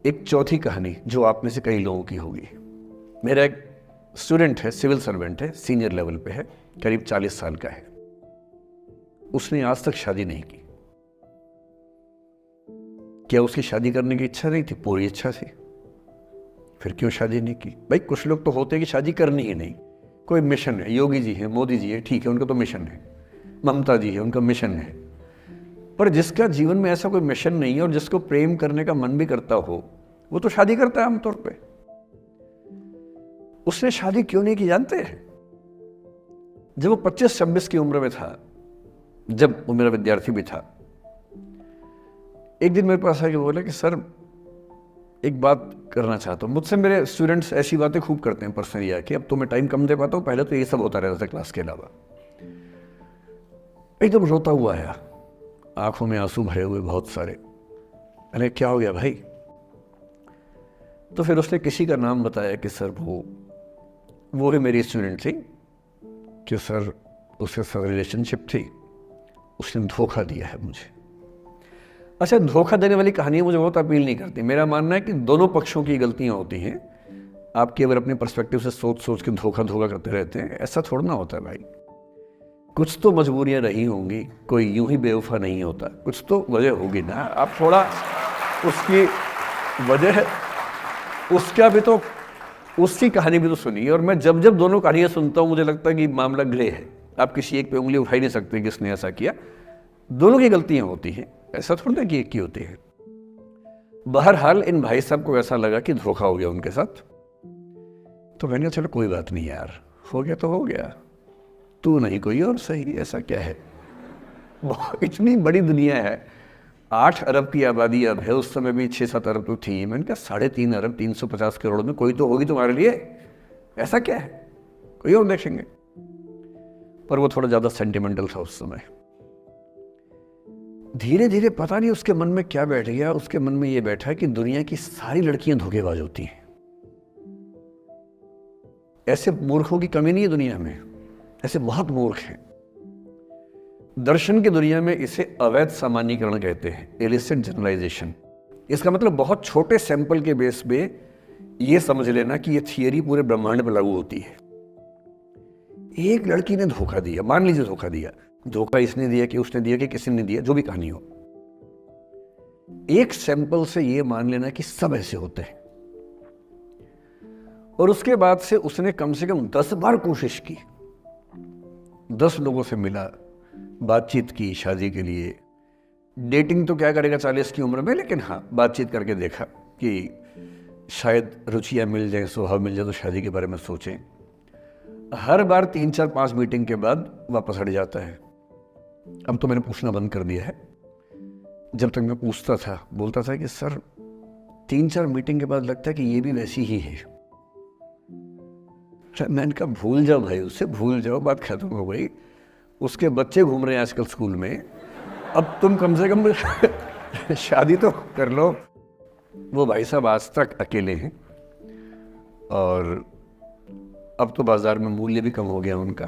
एक चौथी कहानी जो आप में से कई लोगों की होगी। मेरा एक स्टूडेंट है, सिविल सर्वेंट है, सीनियर लेवल पे है, करीब 40 साल का है। उसने आज तक शादी नहीं की। क्या उसकी शादी करने की इच्छा नहीं थी? पूरी इच्छा थी। फिर क्यों शादी नहीं की? भाई कुछ लोग तो होते हैं कि शादी करनी ही नहीं, कोई मिशन है। योगी जी है, मोदी जी है, ठीक है, उनका तो मिशन है। ममता जी है, उनका मिशन है। पर जिसका जीवन में ऐसा कोई मिशन नहीं है और जिसको प्रेम करने का मन भी करता हो, वो तो शादी करता है आमतौर पे। उसने शादी क्यों नहीं की जानते हैं? जब वो 25-26 की उम्र में था, जब वो मेरा विद्यार्थी भी था, एक दिन मेरे पास आके बोला कि सर एक बात करना चाहता हूँ। मुझसे मेरे स्टूडेंट्स ऐसी बातें खूब करते हैं पर्सनली आके, अब तो मैं टाइम कम दे पाता हूँ, पहले तो ये सब होता रहता था क्लास के अलावा। एकदम रोता हुआ आया, आंखों में आंसू भरे हुए बहुत सारे। मैंने क्या हो गया भाई? तो फिर उसने किसी का नाम बताया कि सर वो ही मेरी स्टूडेंट थी, कि सर उसके साथ रिलेशनशिप थी, उसने धोखा दिया है मुझे। अच्छा, धोखा देने वाली कहानी मुझे बहुत अपील नहीं करती। मेरा मानना है कि दोनों पक्षों की गलतियां होती हैं। आप केवल अपने पर्सपेक्टिव से सोच सोच के धोखा करते रहते हैं, ऐसा थोड़ा ना होता है भाई। कुछ तो मजबूरियां रही होंगी, कोई यूं ही बेवफा नहीं होता, कुछ तो वजह होगी ना। आप थोड़ा उसकी वजह, उसका भी तो, उसकी कहानी भी तो सुनिए। और मैं जब जब दोनों कहानियां सुनता हूं, मुझे लगता है कि मामला ग्रे है। आप किसी एक पे उंगली उठा ही नहीं सकते कि इसने ऐसा किया। दोनों की गलतियां होती हैं, ऐसा थोड़ा ना कि एक की होती है। बहरहाल इन भाई साहब को ऐसा लगा कि धोखा हो गया उनके साथ। तो मैंने कहा चलो कोई बात नहीं यार, हो गया तो हो गया, तू नहीं कोई और सही, ऐसा क्या है। इतनी बड़ी दुनिया है, 8 अरब की आबादी अब है, उस समय भी 6-7 अरब तो थी। मैंने कहा 3.5 अरब 350 करोड़ में कोई तो होगी तुम्हारे लिए, ऐसा क्या है, कोई और देखेंगे। पर वो थोड़ा ज्यादा सेंटिमेंटल था उस समय। धीरे धीरे पता नहीं उसके मन में क्या बैठ गया, उसके मन में ये बैठा कि दुनिया की सारी लड़कियां धोखेबाज होती हैं। ऐसे मूर्खों की कमी नहीं है दुनिया में, ऐसे बहुत मूर्ख हैं। दर्शन की दुनिया में इसे अवैध सामान्यीकरण कहते हैं, इलिसिट जनरलाइजेशन। इसका मतलब बहुत छोटे सैंपल के बेस पे ये समझ लेना कि ये थियरी पूरे ब्रह्मांड पर लागू होती है। एक लड़की ने धोखा दिया, मान लीजिए धोखा दिया, धोखा इसने दिया कि उसने दिया कि किसी ने दिया, जो भी कहानी हो, एक सैंपल से ये मान लेना कि सब ऐसे होते हैं। और उसके बाद से उसने कम से कम 10 बार कोशिश की, 10 लोगों से मिला, बातचीत की शादी के लिए। डेटिंग तो क्या करेगा 40 की उम्र में, लेकिन हाँ बातचीत करके देखा कि शायद रुचियां मिल जाए, स्वभाव मिल जाए तो शादी के बारे में सोचें। हर बार 3-4-5 मीटिंग के बाद वापस हट जाता है। अब तो मैंने पूछना बंद कर दिया है। जब तक मैं पूछता था, बोलता था कि सर 3-4 मीटिंग के बाद लगता है कि ये भी वैसी ही है। मैंने कहा भूल जाओ भाई, उससे भूल जाओ, बात खत्म हो गई। उसके बच्चे घूम रहे हैं आजकल स्कूल में, अब तुम कम से कम शादी तो कर लो। वो भाई साहब आज तक अकेले हैं और अब तो बाजार में मूल्य भी कम हो गया उनका,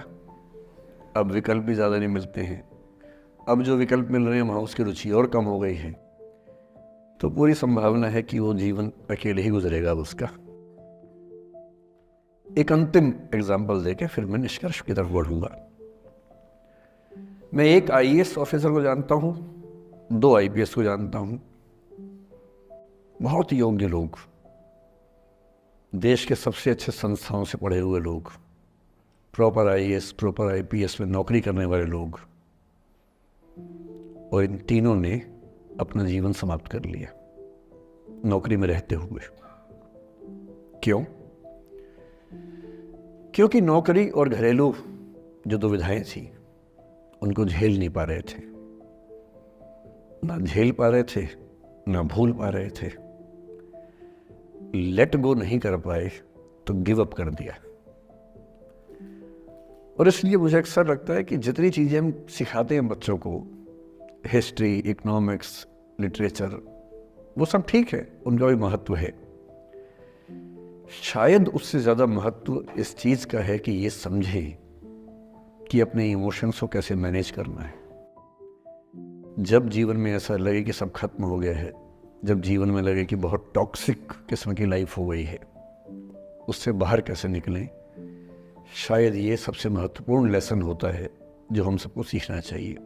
अब विकल्प भी ज़्यादा नहीं मिलते हैं। अब जो विकल्प मिल रहे हैं वहाँ उसकी रुचि और कम हो गई है। तो पूरी संभावना है कि वो जीवन अकेले ही गुजरेगा अब उसका। एक अंतिम एग्जाम्पल देके फिर मैं निष्कर्ष की तरफ बढ़ूंगा। मैं एक आईएएस ऑफिसर को जानता हूं, 2 आईपीएस को जानता हूं, बहुत योग्य लोग, देश के सबसे अच्छे संस्थाओं से पढ़े हुए लोग, प्रॉपर आईएएस प्रॉपर आईपीएस में नौकरी करने वाले लोग, और इन तीनों ने अपना जीवन समाप्त कर लिया नौकरी में रहते हुए। क्यों? क्योंकि नौकरी और घरेलू जो दुविधाएं थी उनको झेल नहीं पा रहे थे, ना झेल पा रहे थे, ना भूल पा रहे थे। लेट गो नहीं कर पाए तो गिव अप कर दिया। और इसलिए मुझे अक्सर लगता है कि जितनी चीजें हम सिखाते हैं बच्चों को, हिस्ट्री, इकोनॉमिक्स, लिटरेचर, वो सब ठीक है, उनका भी महत्व है। शायद उससे ज़्यादा महत्व इस चीज़ का है कि ये समझें कि अपने इमोशंस को कैसे मैनेज करना है। जब जीवन में ऐसा लगे कि सब खत्म हो गया है, जब जीवन में लगे कि बहुत टॉक्सिक किस्म की लाइफ हो गई है, उससे बाहर कैसे निकलें, शायद ये सबसे महत्वपूर्ण लेसन होता है जो हम सबको सीखना चाहिए।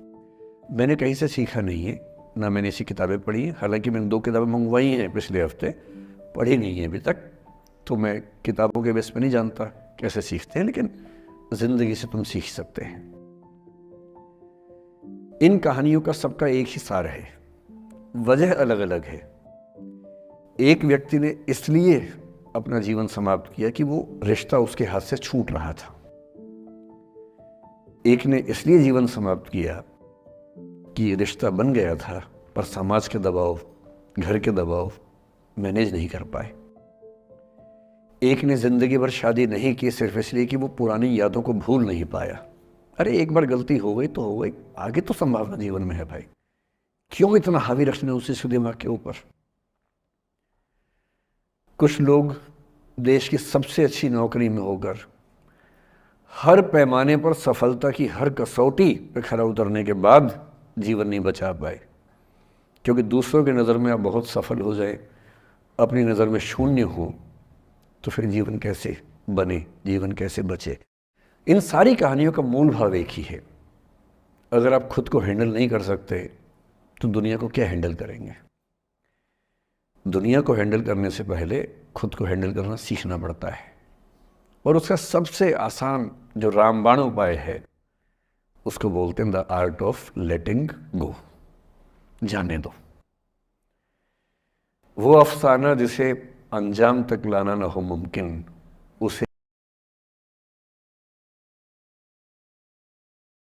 मैंने कहीं से सीखा नहीं है, ना मैंने ऐसी किताबें पढ़ी हैं। हालांकि मैंने 2 किताबें मंगवाई हैं पिछले हफ्ते, पढ़ी नहीं है अभी तक, तो मैं किताबों के बेस पे नहीं जानता कैसे सीखते हैं, लेकिन ज़िंदगी से तुम सीख सकते हैं। इन कहानियों का सबका एक ही सार है, वजह अलग अलग है। एक व्यक्ति ने इसलिए अपना जीवन समाप्त किया कि वो रिश्ता उसके हाथ से छूट रहा था। एक ने इसलिए जीवन समाप्त किया कि रिश्ता बन गया था पर समाज के दबाव, घर के दबाव मैनेज नहीं कर पाए। एक ने जिंदगी भर शादी नहीं की सिर्फ इसलिए कि वो पुरानी यादों को भूल नहीं पाया। अरे एक बार गलती हो गई तो हो गई, आगे तो संभावना जीवन में है भाई, क्यों इतना हावी रखने उसी दिमाग के ऊपर। कुछ लोग देश की सबसे अच्छी नौकरी में होकर हर पैमाने पर सफलता की हर कसौटी पर खरा उतरने के बाद जीवन नहीं बचा पाए, क्योंकि दूसरों की नज़र में आप बहुत सफल हो जाए, अपनी नज़र में शून्य हो, तो फिर जीवन कैसे बने, जीवन कैसे बचे। इन सारी कहानियों का मूल भाव एक ही है, अगर आप खुद को हैंडल नहीं कर सकते तो दुनिया को क्या हैंडल करेंगे। दुनिया को हैंडल करने से पहले खुद को हैंडल करना सीखना पड़ता है, और उसका सबसे आसान जो रामबाण उपाय है उसको बोलते हैं द आर्ट ऑफ लेटिंग गो। जाने दो। वो अफसाना जिसे अंजाम तक लाना न हो मुमकिन,